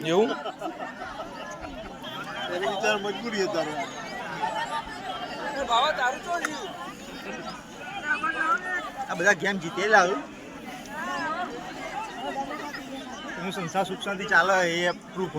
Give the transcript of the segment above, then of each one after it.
એવું મજબૂરી હતા આ બધા ગેમ જીતેલા હું સંસાર સુખ શાંતિ ચાલે એ પ્રૂફ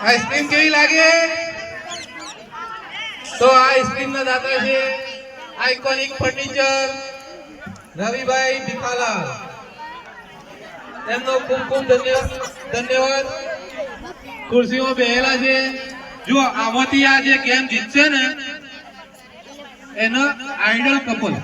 આઈસ્ક્રીમ કેવી લાગે? તો આ આઈસ્ક્રીમ ના દાતા છે આઇકોનિક ફર્નિચર રવિભાઈ ભીખાલાલ. એમનો ખૂબ ખૂબ ધન્યવાદ. ખુરશીમાં બેહેલા છે. જો આમાંથી આ જે ગેમ જીતશે ને એનો આઈડલ કપલ.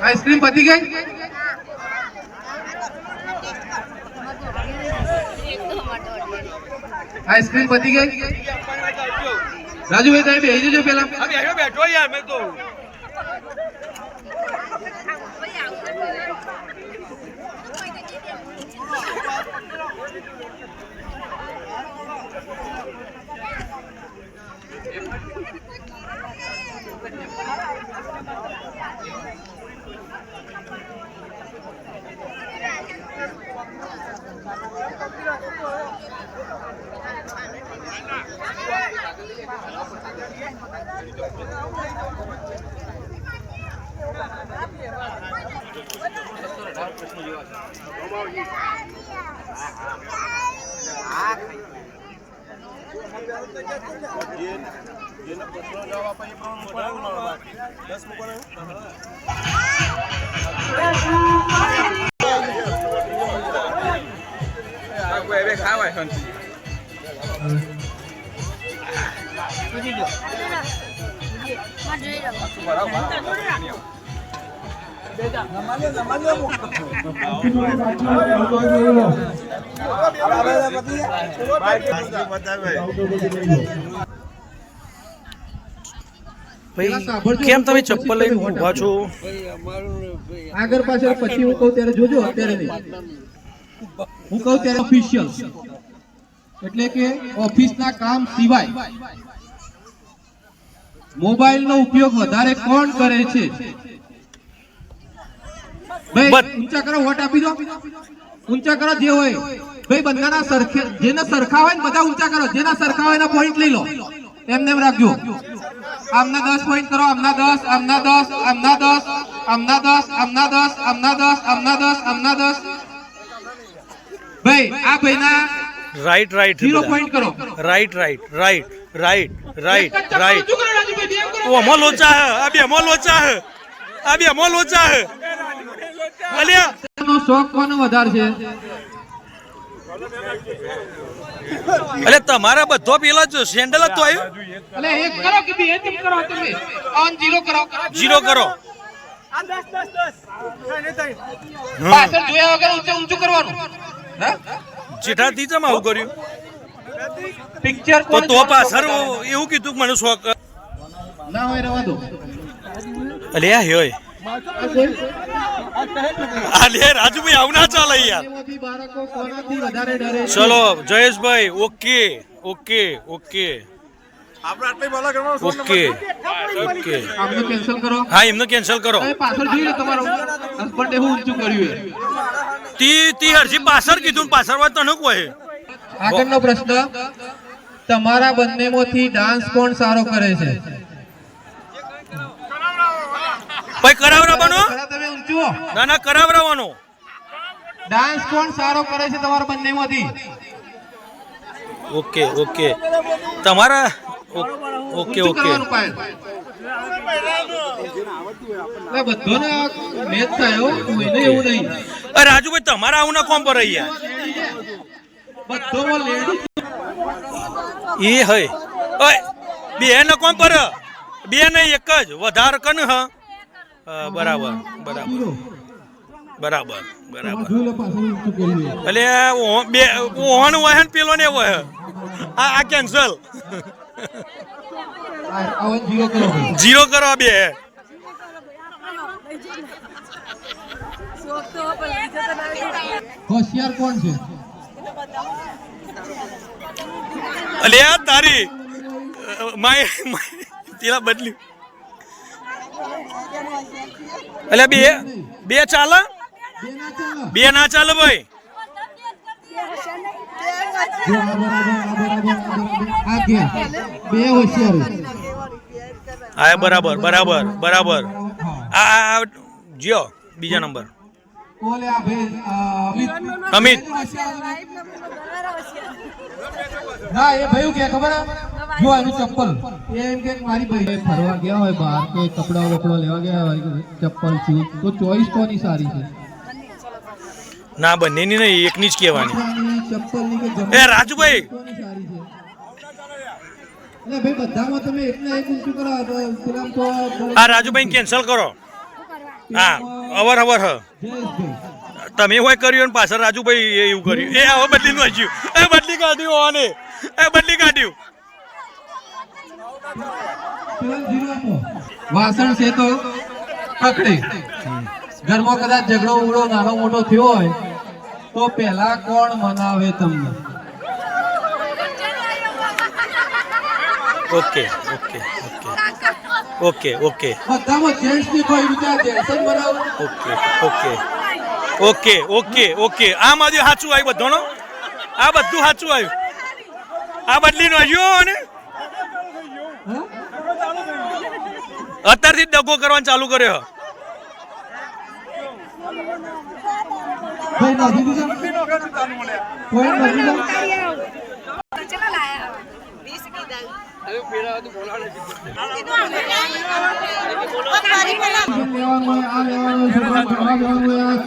आइसक्रीम पती गई? आइसक्रीम पती गई? राजू भाई कहीं भेज दो पहला. अभी आयो बैठो यार मैं तो. કેમ તમે ચપ્પલ લઈને ઊભા છો? આગળ પાછળ પછી હું કહું ત્યારે જોજો, અત્યારે નહીં. હું કહું ત્યારે ઓફિશિયલ એટલે કે ઓફિસના કામ સિવાય મોબાઈલ નો ઉપયોગ વધારે કોણ કરે છે? ભાઈ ઊંચા કરો, વોટ આપી દો. ઊંચા કરો જે હોય ભાઈ. બંધાના સરખે જેને સરખા હોય ને બધા ઊંચા કરો. જેના સરખા હોય એના પોઈન્ટ લઈ લો. એમને એમ રાખજો. આમના 10 પોઈન્ટ કરો. આમના 10, આમના 10, આમના 10, આમના 10, આમના 10, આમના 10, આમના 10, આમના 10. ભાઈ આ ભાઈના રાઈટ રાઈટ 0 પોઈન્ટ કરો. Right right right right right right. ઓ અમો લોચા હે. આ બે અમો લોચા હે. આ બે અમો લોચા હે. અલ્યા નો શોખ કોનો વધારે છે? અલે તમારા બધો પેલા જો સેન્ડલ જ તો આવ્યું. અલે એક કરો કે બે ટીમ કરો. તમે ઓન 0 કરો. 0 કરો. પાછળ જોયા વગર ઊંચું કરવાનું હા જેઠાથી જમ આવું કર્યું પિક્ચર તો પાછળ એવું કીધું કે મને શોખ ના હોય રવા દો અલે આ હોય અલે રાજુભાઈ આવું ના ચાલે યાર એમાંથી બાળકો કોનાથી વધારે ડરે છે? ચલો Jayeshbhai okay okay okay okay okay આમને કેન્સલ કરો હા એમને કેન્સલ કરો એ પાછળ જોઈ લો તમારો હસબન્ડે હું ઊંચું કર્યું છે તી હરજી પાછળ કીધું ને પાછળ વાત તને કોઈ આગળનો પ્રશ્ન તમારા બંનેમાંથી ડાન્સ કોણ સારો કરે છે ભાઈ કરાવરાવાનો ખરા તમે ઊંચું ના ના કરાવરાવાનો ડાન્સ કોણ સારો કરે છે તમારા બંનેમાંથી ઓકે ઓકે તમારા ઓકે ઊંચું ઓકે કરવાનું પાયલ એટલે બધાને આ મેચ થાય હો, કોઈને એવું નહીં અરે રાજુભાઈ તમારા આવું ના કોમ પર યાર બધોમાં લેડી એ હય ઓય બે ન કોમ પર બે નહીં એક જ વધારે કન હ બરાબર બરાબર બરાબર બરાબર જોઈ લો પાછળ ઊંચું કર્યું છે. એટલે બે ઓહન હોય ને પેલો ને હોય આ કેન્સલ આવો જીરો કરો ભાઈ. જીરો કરો બે હોશિયાર કોણ છે અલે આ તારી માય તેલા બદલ્યું એટલે બે બે ચાલે બે ના ચાલે બે ના ચાલે ભાઈ જો આ બરાબર, આ બરાબર, આ ગયા બે હોશિયાર હા બરાબર બરાબર બરાબર આ જીઓ બીજા નંબર ઓલે આ ભાઈ અમિત ના એ ભાઈ કે ખબર હે? જો એનું ચપ્પલ એ એમ કે મારી ભાઈ ફરવા ગયા હોય બહાર કે કપડા વપડા લેવા ગયા હોય ચપ્પલ શૂઝ તો ચોઈસ કોની સારી છે ના બંનેની નહીં એકની જ કહેવાની કપડાની, ચપ્પલની કે એ જમવાની રાજુભાઈ કોની સારી છે એટલે ભાઈ બધામાં તમે એકને એક ઊંચું કરો તો પેલા તો આ રાજુભાઈ કેન્સલ કરો હા અવર અવર હ જયેશભાઈ તમે હોય કર્યું ને પાછળ રાજુભાઈ એવું કર્યું એ હવે બદલી નાખ્યું એ બદલી કાઢ્યું ઓને એ બદલી કાઢ્યું પેલા જીરો આપો. વાસણ છે તો પકડે ઘરમાં કદાચ ઝઘડો ઉડો નાનો મોટો થયો હોય તો પહેલા કોણ મનાવે તમને okay okay okay okay okay બધામાં જેન્ટ્સ ની કોઈ વિચાર જેન્ટ્સ જ બનાવો okay okay okay okay okay આમાંથી સાચું આવ્યું બધાનો આ બધું સાચું આવ્યું આ બદલી નાખ્યો ને હા? અત્યારથી જ દગો કરવાનું ચાલુ કર્યો ભાઈ નથી દીધા કોઈ નથી દીધા લેવાનું હોય આ લેવાનું હોય છોકરા ભણવા જવાનું હોય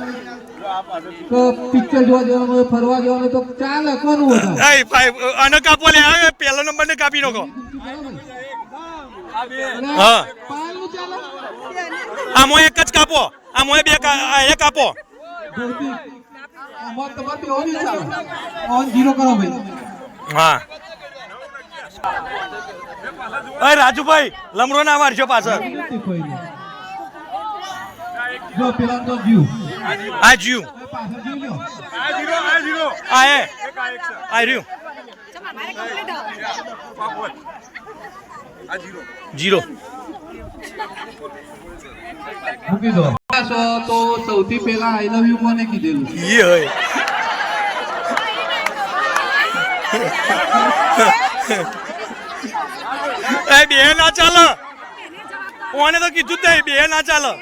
તો પિક્ચર જોવા જવાનું હોય ફરવા જવાનું હોય તો ચાલે કોનું વધારે એ ભાઈ આને કાપો લે આ પહેલો નંબર ને કાપી નાખો હા પાયલનું ચાલે આમાં એક જ કાપો આમાં બે એક કાપો ધોતી આમાં તમારે બેહોની ચાલે ઓન જીરો કરો ભાઈ હા અરે રાજુભાઈ લમરો ના મારજો પાછળ જો પેલા તો જીવ આ જીવ પાછળ જીવ લ્યો આ એ આ રહ્યું જીરો મૂકી દો તો સૌથી પહેલા આઈ લવ યુ કોને કીધેલું એ હોય એ બે ના ચાલે ઓને તો કીધું જ નહીં બે ના ચાલે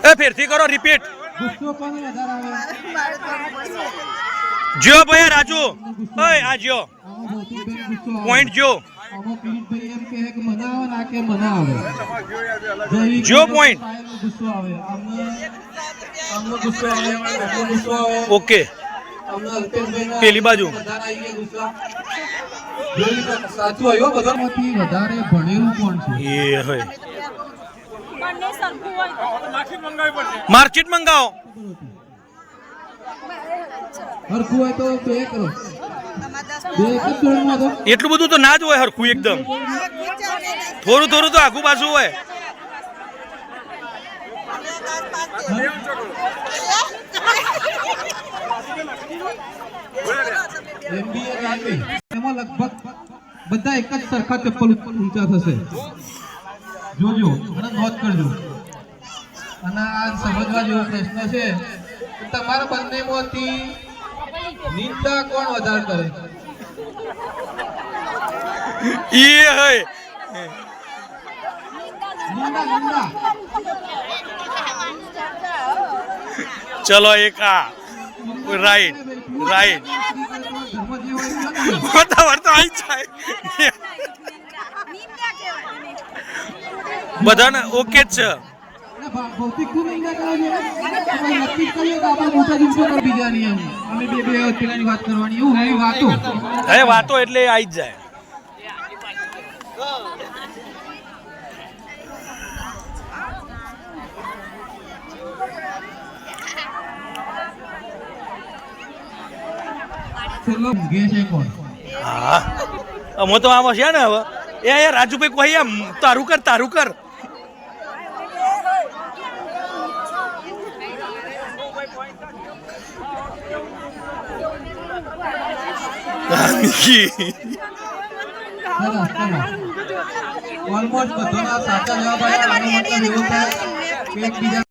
એ ફેરથી કરો રિપીટ ગુસ્સો કોને વધારે આવે જો ભાઈ રાજુ ઓય આ જો આમાં ભૌતિકભાઈ ગુસ્સો આવે. પોઈન્ટ જો આમાં કિરીટભાઈ એમ કહે કે મનાવે ના કે મનાવે જયવીર જો કહે point. પાયલનો ગુસ્સો આવે આમનો ગુસ્સો આવે આમનો ગુસ્સો આવે ઓકે હમણાં અલ્પેશભાઈના પેલી બાજુ. બધાના આવી ગયા ગુસ્સા. જોઈ લો, સાચું આવ્યો બધામાંથી વધારે ભણેલું કોણ છે? એ હોય માર્કેટ મંગાવો. હરખું હોય તો બે કરો. બે એક જ ધોરણમાં તો એટલું બધું તો ના જ હોય હરખું એકદમ. થોડું થોડું તો આખું પાછું હોય. MBA ગાંધી. એમાં લગભગ બધા એક જ સરખા ચપ્પલ ઊંચા થશે. જોજો અને નોંધ કરજો. અને આ સમજવા જેવો પ્રશ્ન છે કે તમારા બંનેમાંથી નિંદા કોણ વધારે કરે? એ હોય નિંદા નિંદા. ચલો એક આ રાઈટ રાઈટ ધર્મ જે હોય એ નથી. બતાવર તો આઈ જાય બધાને ઓકે જ છે. અને ભૌતિક તું નિંદા કરો છો. આપણે નક્કી જ કરીએ કે આપણે મોટા દિવસો પર બીજાની એમ. અમે બે પેલાની વાત કરવાની એવું એવી વાતો. હવે વાતો એટલે આઈ જ જાય. છેલ્લો ગે છે કોણ? હા અમે તો આમાં છે ને હવે એ યાર રાજુભાઈ કોઈ એમ તારું કર તારું કર. ઓલમોસ્ટ બધાના સાચા જવાબ આવ્યા. આનો મતલબ એવો થાય કે એકબીજા